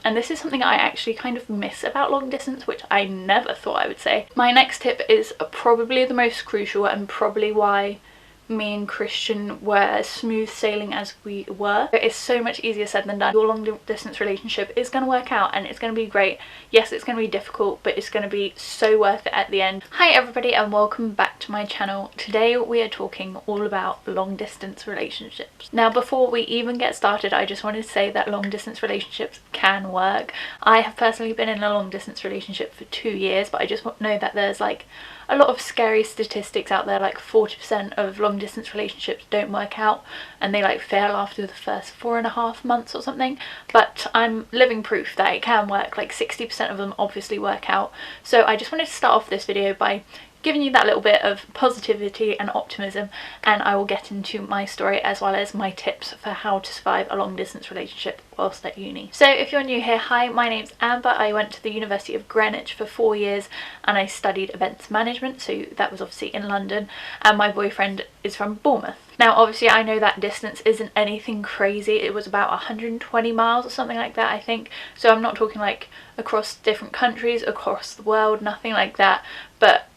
and this is something I actually kind of miss about long distance, which I never thought I would say. My next tip is probably the most crucial and probably why me and Christian were as smooth sailing as we were. It's so much easier said than done. Your long distance relationship is going to work out and it's going to be great. Yes, it's going to be difficult, but it's going to be so worth it at the end. Hi everybody and welcome back to my channel. Today we are talking all about long distance relationships. Now before we even get started, I just wanted to say that long distance relationships can work. I have personally been in a long distance relationship for 2 years, but I just know that there's like a lot of scary statistics out there, like 40% of long distance relationships don't work out and they like fail after the first 4.5 months or something. But I'm living proof that it can work. Like 60% of them obviously work out. So I just wanted to start off this video by giving you that little bit of positivity and optimism, and I will get into my story as well as my tips for how to survive a long distance relationship whilst at uni. So if you're new here, hi, my name's Amber. I went to the University of Greenwich for 4 years and I studied events management, so that was obviously in London, and my boyfriend is from Bournemouth. Now obviously I know that distance isn't anything crazy. It was about 120 miles or something like that, I think. So I'm not talking like across different countries, across the world, nothing like that. But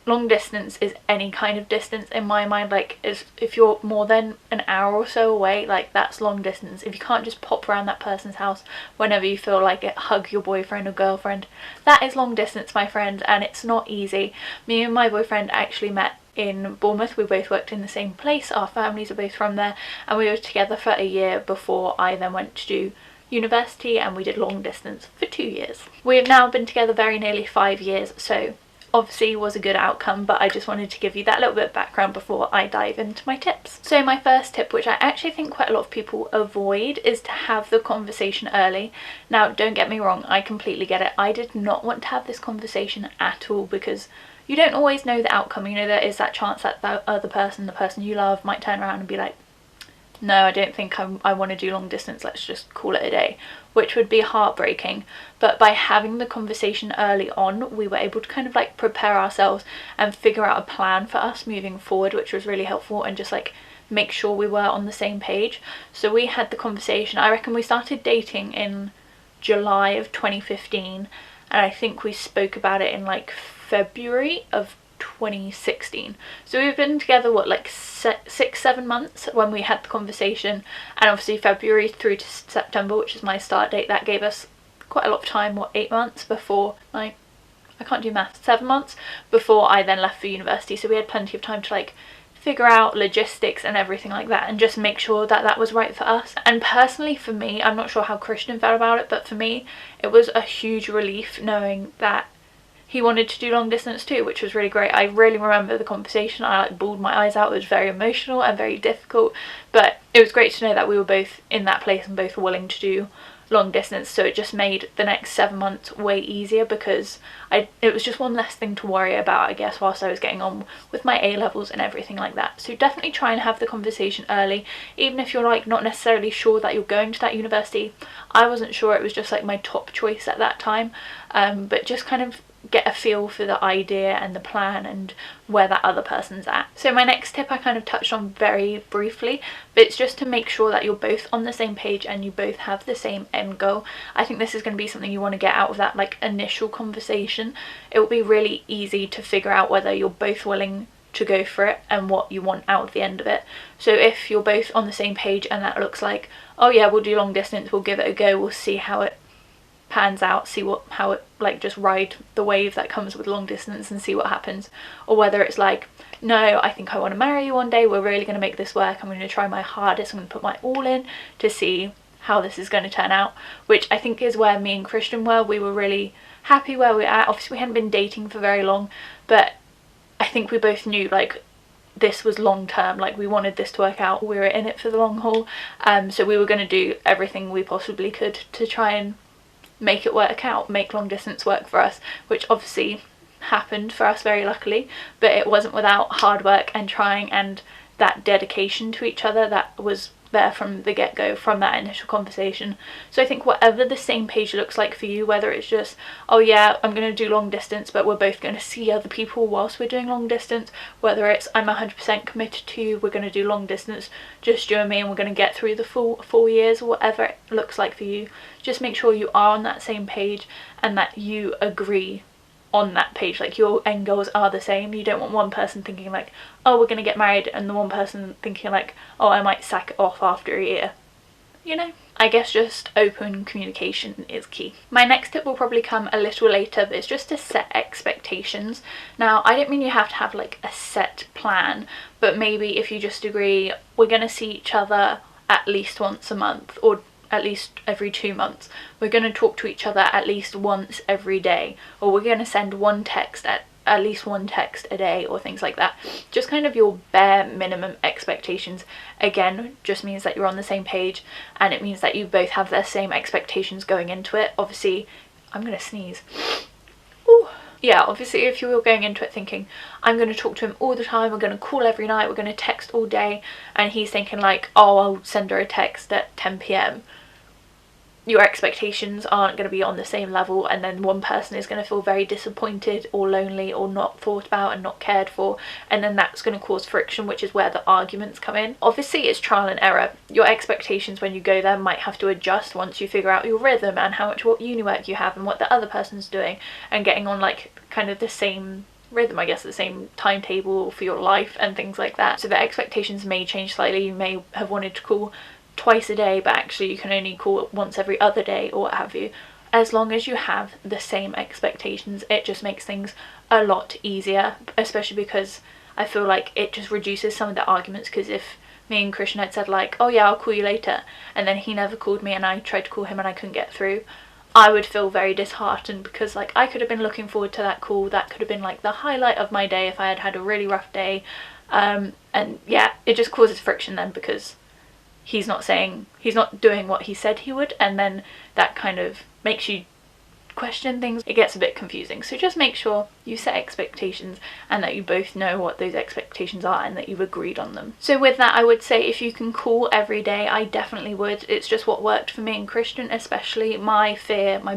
long distance is any kind of distance in my mind. Like if you're more than an hour or so away, like that's long distance. If you can't just pop around that person's house whenever you feel like it, hug your boyfriend or girlfriend, that is long distance, my friend, and it's not easy. Me and my boyfriend actually met in Bournemouth. We both worked in the same place, our families are both from there, and we were together for a year before I then went to do university, and we did long distance for 2 years. We have now been together very nearly 5 years, so obviously was a good outcome, but I just wanted to give you that little bit of background before I dive into my tips. So my first tip, which I actually think quite a lot of people avoid, is to have the conversation early. Now don't get me wrong, I completely get it. I did not want to have this conversation at all because you don't always know the outcome. You know, there is that chance that the other person, the person you love, might turn around and be like, no, I don't think I want to do long distance, let's just call it a day, which would be heartbreaking. But by having the conversation early on, we were able to kind of like prepare ourselves and figure out a plan for us moving forward, which was really helpful, and just like make sure we were on the same page. So we had the conversation, I reckon we started dating in July of 2015, and I think we spoke about it in like February of 2016. So we've been together what, like 6-7 months when we had the conversation, and obviously February through to September, which is my start date, that gave us quite a lot of time. What, 8 months before, like, I can't do maths, 7 months before I then left for university. So we had plenty of time to like figure out logistics and everything like that, and just make sure that that was right for us. And personally for me, I'm not sure how Christian felt about it, but for me it was a huge relief knowing that he wanted to do long distance too, which was really great. I really remember the conversation. I like bawled my eyes out. It was very emotional and very difficult, but it was great to know that we were both in that place and both willing to do long distance. So it just made the next 7 months way easier because it was just one less thing to worry about, I guess, whilst I was getting on with my A-levels and everything like that. So definitely try and have the conversation early, even if you're like not necessarily sure that you're going to that university. I wasn't sure, it was just like my top choice at that time, but just kind of get a feel for the idea and the plan and where that other person's at. So my next tip I kind of touched on very briefly, but it's just to make sure that you're both on the same page and you both have the same end goal. I think this is going to be something you want to get out of that like initial conversation. It will be really easy to figure out whether you're both willing to go for it and what you want out of the end of it. So if you're both on the same page and that looks like, oh yeah, we'll do long distance, we'll give it a go, we'll see how it pans out, see how it, like, just ride the wave that comes with long distance and see what happens. Or whether it's like, no, I think I want to marry you one day, we're really going to make this work, I'm going to try my hardest, I'm going to put my all in to see how this is going to turn out, which I think is where me and Christian were. We were really happy where we were at. Obviously we hadn't been dating for very long, but I think we both knew like this was long term, like we wanted this to work out, we were in it for the long haul, so we were going to do everything we possibly could to try and make it work out, make long distance work for us, which obviously happened for us very luckily, but it wasn't without hard work and trying and that dedication to each other that was there from the get-go, from that initial conversation. So I think whatever the same page looks like for you, whether it's just, oh yeah, I'm going to do long distance but we're both going to see other people whilst we're doing long distance, whether it's I'm 100% committed to you, we're going to do long distance just you and me and we're going to get through the full 4 years, whatever it looks like for you, just make sure you are on that same page and that you agree on that page, like your end goals are the same. You don't want one person thinking like, oh, we're gonna get married, and the one person thinking like, oh, I might sack it off after a year, you know. I guess just open communication is key. My next tip will probably come a little later, but it's just to set expectations. Now, I don't mean you have to have like a set plan, but maybe if you just agree we're gonna see each other at least once a month, or at least every 2 months, we're going to talk to each other at least once every day, or we're going to send at least one text a day, or things like that. Just kind of your bare minimum expectations. Again, just means that you're on the same page, and it means that you both have the same expectations going into it. Obviously, I'm going to sneeze. Ooh. Yeah, obviously if you were going into it thinking, I'm going to talk to him all the time, we're going to call every night, we're going to text all day, and he's thinking like, oh, I'll send her a text at 10 p.m, your expectations aren't going to be on the same level, and then one person is going to feel very disappointed or lonely or not thought about and not cared for, and then that's going to cause friction, which is where the arguments come in. Obviously it's trial and error. Your expectations when you go there might have to adjust once you figure out your rhythm and how much what uni work you have and what the other person's doing, and getting on like kind of the same rhythm, I guess, the same timetable for your life and things like that. So the expectations may change slightly. You may have wanted to call twice a day, but actually you can only call once every other day, or what have you. As long as you have the same expectations, it just makes things a lot easier, especially because I feel like it just reduces some of the arguments. Because if me and Christian had said like, oh yeah, I'll call you later, and then he never called me and I tried to call him and I couldn't get through, I would feel very disheartened, because like I could have been looking forward to that call. That could have been like the highlight of my day if I had had a really rough day, and yeah, it just causes friction then, because he's not doing what he said he would, and then that kind of makes you question things. It gets a bit confusing. So just make sure you set expectations and that you both know what those expectations are and that you've agreed on them. So with that, I would say if you can call every day, I definitely would. It's just what worked for me and Christian, especially. My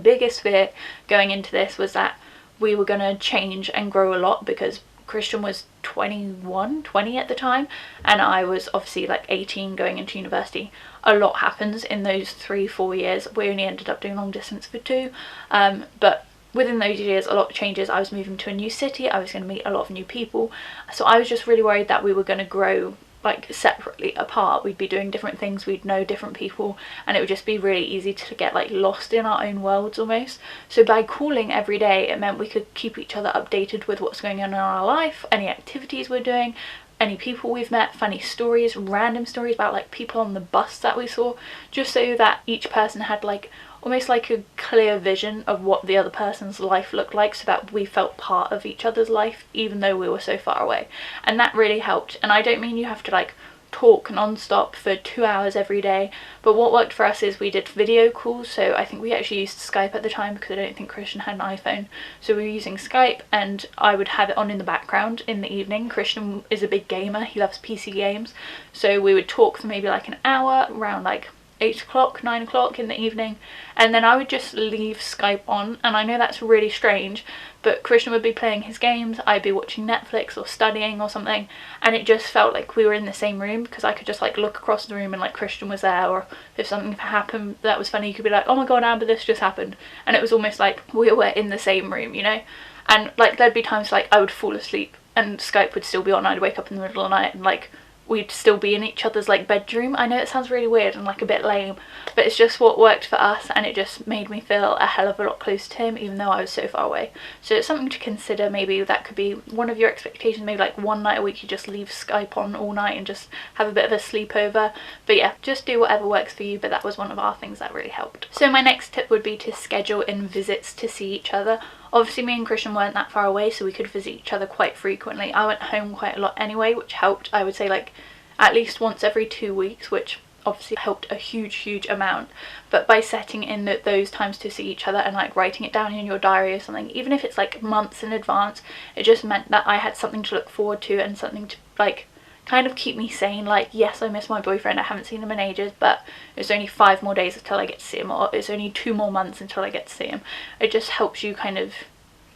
biggest fear going into this was that we were going to change and grow a lot, because Christian was 20 at the time, and I was obviously like 18 going into university. A lot happens in those 3-4 years. We only ended up doing long distance for 2, but within those years a lot changes. I was moving to a new city, I was going to meet a lot of new people, so I was just really worried that we were going to grow like separately apart. We'd be doing different things, we'd know different people, and it would just be really easy to get like lost in our own worlds almost. So by calling every day, it meant we could keep each other updated with what's going on in our life, any activities we're doing, any people we've met, funny stories, random stories about like people on the bus that we saw, just so that each person had like almost like a clear vision of what the other person's life looked like, so that we felt part of each other's life even though we were so far away. And that really helped. And I don't mean you have to like talk non-stop for 2 hours every day, but what worked for us is we did video calls. So I think we actually used Skype at the time, because I don't think Christian had an iPhone, so we were using Skype, and I would have it on in the background in the evening. Christian is a big gamer, he loves PC games, so we would talk for maybe like an hour around like 8 o'clock, 9 o'clock in the evening, and then I would just leave Skype on. And I know that's really strange, but Christian would be playing his games, I'd be watching Netflix or studying or something, and it just felt like we were in the same room, because I could just like look across the room and like Christian was there, or if something happened that was funny, you could be like, oh my god, Amber, this just happened, and it was almost like we were in the same room, you know. And like there'd be times like I would fall asleep and Skype would still be on, I'd wake up in the middle of the night and like we'd still be in each other's like bedroom. I know it sounds really weird and like a bit lame, but it's just what worked for us, and it just made me feel a hell of a lot closer to him even though I was so far away. So it's something to consider. Maybe that could be one of your expectations. Maybe like one night a week you just leave Skype on all night and just have a bit of a sleepover. But yeah, just do whatever works for you, but that was one of our things that really helped. So my next tip would be to schedule in visits to see each other. Obviously me and Christian weren't that far away, so we could visit each other quite frequently. I went home quite a lot anyway, which helped. I would say like at least once every 2 weeks, which obviously helped a huge amount. But by setting in those times to see each other and like writing it down in your diary or something, even if it's like months in advance, it just meant that I had something to look forward to and something to like kind of keep me sane. Like, yes, I miss my boyfriend, I haven't seen him in ages, but it's only 5 more days until I get to see him, or it's only 2 more months until I get to see him. It just helps you kind of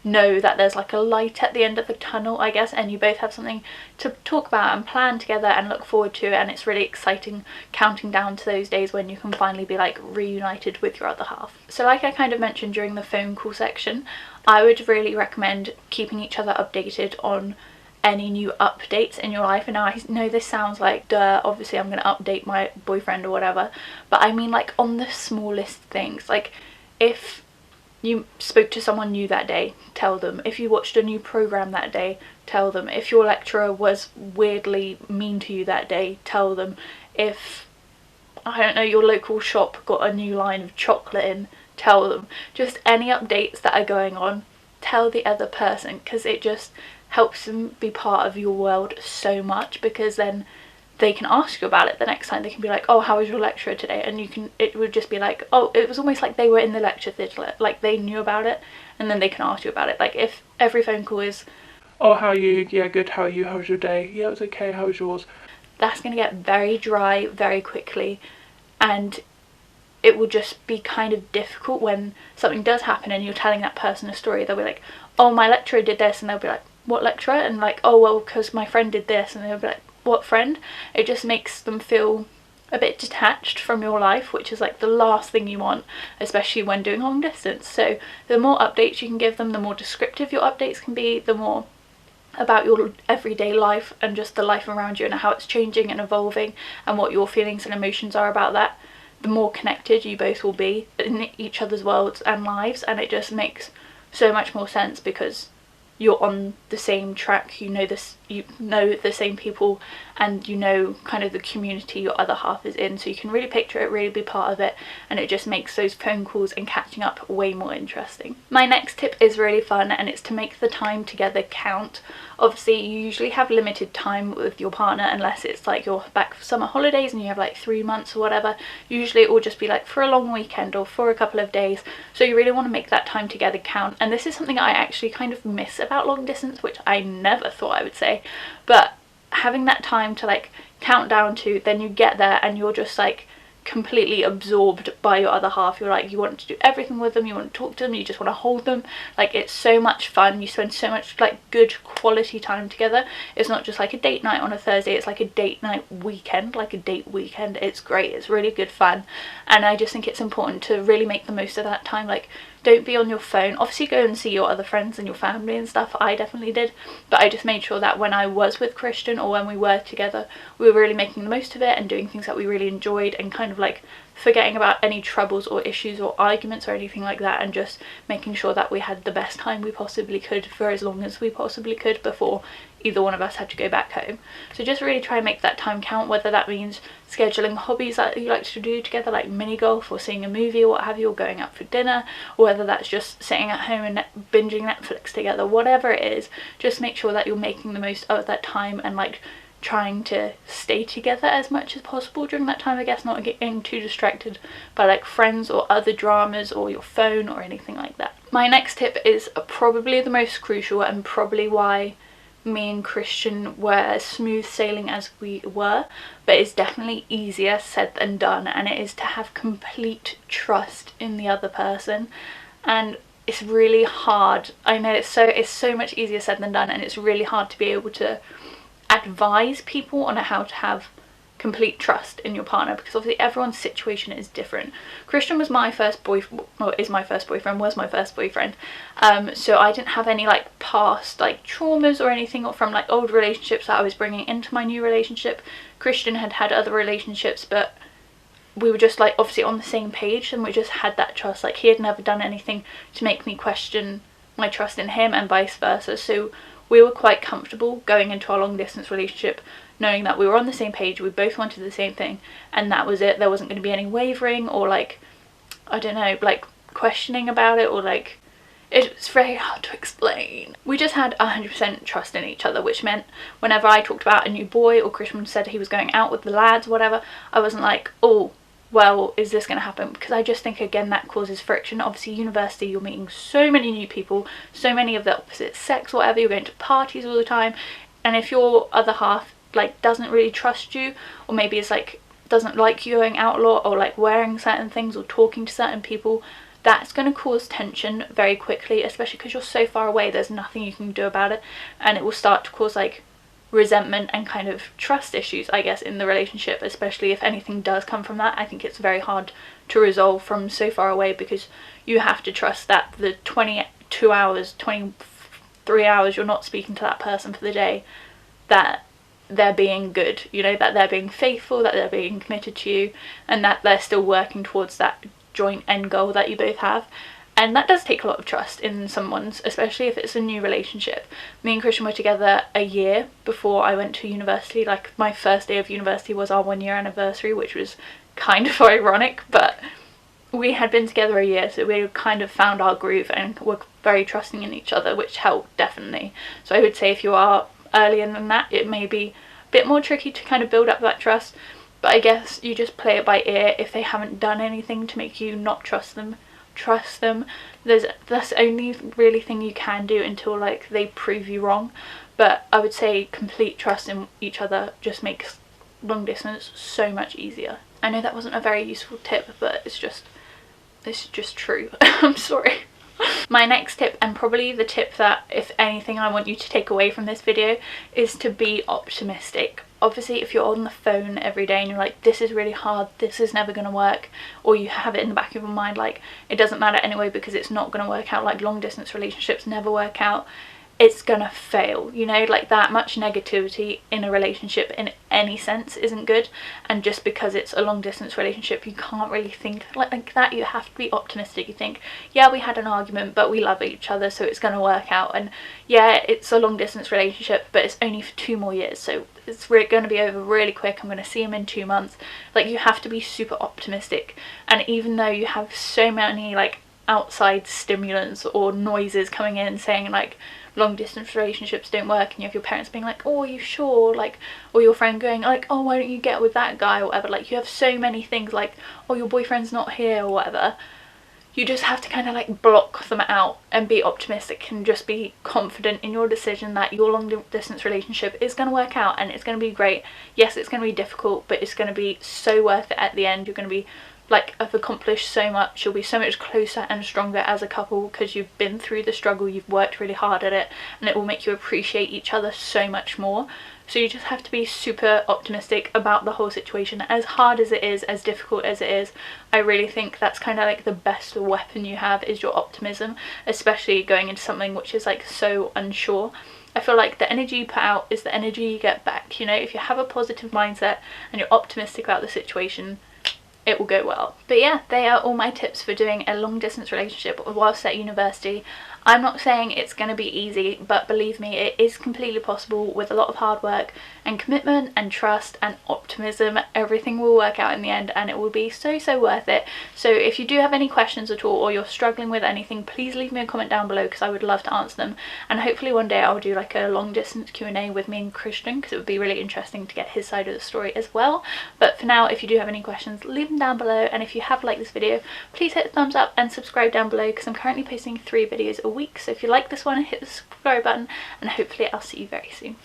know that there's like a light at the end of the tunnel, I guess, and you both have something to talk about and plan together and look forward to, and it's really exciting counting down to those days when you can finally be like reunited with your other half. So like I kind of mentioned during the phone call section, I would really recommend keeping each other updated on any new updates in your life. And now I know this sounds like, duh, obviously I'm going to update my boyfriend or whatever, but I mean like on the smallest things. Like, if you spoke to someone new that day, tell them. If you watched a new program that day, tell them. If your lecturer was weirdly mean to you that day, tell them. If, I don't know, your local shop got a new line of chocolate in, tell them. Just any updates that are going on, tell the other person, because it just helps them be part of your world so much, because then they can ask you about it the next time. They can be like, oh, how was your lecture today? And you can, it would just be like, oh, it was almost like they were in the lecture theatre, like they knew about it, and then they can ask you about it. Like, if every phone call is, oh, how are you? Yeah, good. How are you? How was your day? Yeah, it was okay. How was yours? That's going to get very dry very quickly, and it will just be kind of difficult when something does happen and you're telling that person a story. They'll be like, oh, my lecturer did this, and they'll be like, what lecturer? And like, oh, well, because my friend did this, and they'll be like, what friend? It just makes them feel a bit detached from your life, which is like the last thing you want, especially when doing long distance. So the more updates you can give them, the more descriptive your updates can be, the more about your everyday life and just the life around you and how it's changing and evolving and what your feelings and emotions are about that, the more connected you both will be in each other's worlds and lives. And it just makes so much more sense because you're on the same track, you know this, you know the same people, and you know kind of the community your other half is in, so you can really picture it, really be part of it, and it just makes those phone calls and catching up way more interesting. My next tip is really fun, and it's to make the time together count. Obviously you usually have limited time with your partner unless it's like you're back for summer holidays and you have like 3 months or whatever. Usually it will just be like for a long weekend or for a couple of days, so you really want to make that time together count. And this is something I actually kind of miss about long distance, which I never thought I would say, but having that time to like count down to, then you get there and you're just like completely absorbed by your other half. You're like, you want to do everything with them, you want to talk to them, you just want to hold them. Like, it's so much fun, you spend so much like good quality time together. It's not just like a date night on a Thursday, it's like a date night weekend, like a date weekend. It's great, it's really good fun, and I just think it's important to really make the most of that time. Like, don't be on your phone. Obviously go and see your other friends and your family and stuff, I definitely did, but I just made sure that when I was with Christian or when we were together, we were really making the most of it and doing things that we really enjoyed, and kind of like forgetting about any troubles or issues or arguments or anything like that, and just making sure that we had the best time we possibly could for as long as we possibly could before either one of us had to go back home. So just really try and make that time count, whether that means scheduling hobbies that you like to do together, like mini golf or seeing a movie or what have you, or going out for dinner, or whether that's just sitting at home and binging Netflix together. Whatever it is, just make sure that you're making the most of that time and like trying to stay together as much as possible during that time. I guess not getting too distracted by like friends or other dramas or your phone or anything like that. My next tip is probably the most crucial, and probably why me and Christian were as smooth sailing as we were, but it's definitely easier said than done, and it is to have complete trust in the other person. And it's really hard, I know, it's so much easier said than done, and it's really hard to be able to advise people on how to have complete trust in your partner, because obviously everyone's situation is different. Christian was my first boyfriend, well, is my first boyfriend, was my first boyfriend, so I didn't have any like past like traumas or anything from like old relationships that I was bringing into my new relationship. Christian had had other relationships, but we were just like obviously on the same page, and we just had that trust. Like, he had never done anything to make me question my trust in him and vice versa, so we were quite comfortable going into our long distance relationship knowing that we were on the same page, we both wanted the same thing, and that was it. There wasn't going to be any wavering or like, I don't know, like questioning about it, or like, it's very hard to explain. We just had 100% trust in each other, which meant whenever I talked about a new boy or Christian said he was going out with the lads, whatever, I wasn't like, oh, well, is this going to happen? Because I just think, again, that causes friction. Obviously, university, you're meeting so many new people, so many of the opposite sex, whatever, you're going to parties all the time, and if your other half like doesn't really trust you, or maybe is like doesn't like you going out a lot, or like wearing certain things or talking to certain people, that's going to cause tension very quickly, especially because you're so far away, there's nothing you can do about it, and it will start to cause like resentment and kind of trust issues, I guess, in the relationship, especially if anything does come from that. I think it's very hard to resolve from so far away, because you have to trust that the 22 hours, 23 hours you're not speaking to that person for the day, that they're being good, you know, that they're being faithful, that they're being committed to you, and that they're still working towards that joint end goal that you both have. And that does take a lot of trust in someone's, especially if it's a new relationship. Me and Christian were together a year before I went to university. Like, my first day of university was our 1 year anniversary, which was kind of ironic, but we had been together a year, so we kind of found our groove and were very trusting in each other, which helped definitely. So I would say if you are earlier than that, it may be a bit more tricky to kind of build up that trust, but I guess you just play it by ear. If they haven't done anything to make you not trust them, that's the only really thing you can do until like they prove you wrong. But I would say complete trust in each other just makes long distance so much easier. I know that wasn't a very useful tip, but it's just true. I'm sorry. My next tip, and probably the tip that if anything I want you to take away from this video, is to be optimistic. Obviously, if you're on the phone every day and you're like, this is really hard, this is never going to work, or you have it in the back of your mind like it doesn't matter anyway because it's not going to work out, like long distance relationships never work out, it's gonna fail, you know, like that much negativity in a relationship in any sense isn't good. And just because it's a long distance relationship, you can't really think like that. You have to be optimistic. You think, yeah, we had an argument, but we love each other, so it's gonna work out. And yeah, it's a long distance relationship, but it's only for 2 more years, so it's gonna be over really quick. I'm gonna see him in 2 months. Like, you have to be super optimistic. And even though you have so many like outside stimulants or noises coming in saying like long distance relationships don't work, and you have your parents being like, oh, are you sure, like, or your friend going like, oh, why don't you get with that guy or whatever, like you have so many things like, oh, your boyfriend's not here or whatever, you just have to kind of like block them out and be optimistic and just be confident in your decision that your long distance relationship is going to work out and it's going to be great. Yes, it's going to be difficult, but it's going to be so worth it at the end. You're going to be like, have accomplished so much, you'll be so much closer and stronger as a couple because you've been through the struggle, you've worked really hard at it, and it will make you appreciate each other so much more. So you just have to be super optimistic about the whole situation. As hard as it is, as difficult as it is, I really think that's kind of like the best weapon you have is your optimism, especially going into something which is like so unsure. I feel like the energy you put out is the energy you get back, you know. If you have a positive mindset and you're optimistic about the situation, it will go well. But yeah, they are all my tips for doing a long distance relationship whilst at university. I'm not saying it's going to be easy, but believe me, it is completely possible with a lot of hard work and commitment and trust and optimism. Everything will work out in the end and it will be so worth it. So if you do have any questions at all or you're struggling with anything, please leave me a comment down below because I would love to answer them. And hopefully one day I'll do like a long distance Q&A with me and Christian, because it would be really interesting to get his side of the story as well. But for now, if you do have any questions, leave them down below. And if you have liked this video, please hit the thumbs up and subscribe down below because I'm currently posting 3 videos a week. So if you like this one, hit the subscribe button and hopefully I'll see you very soon.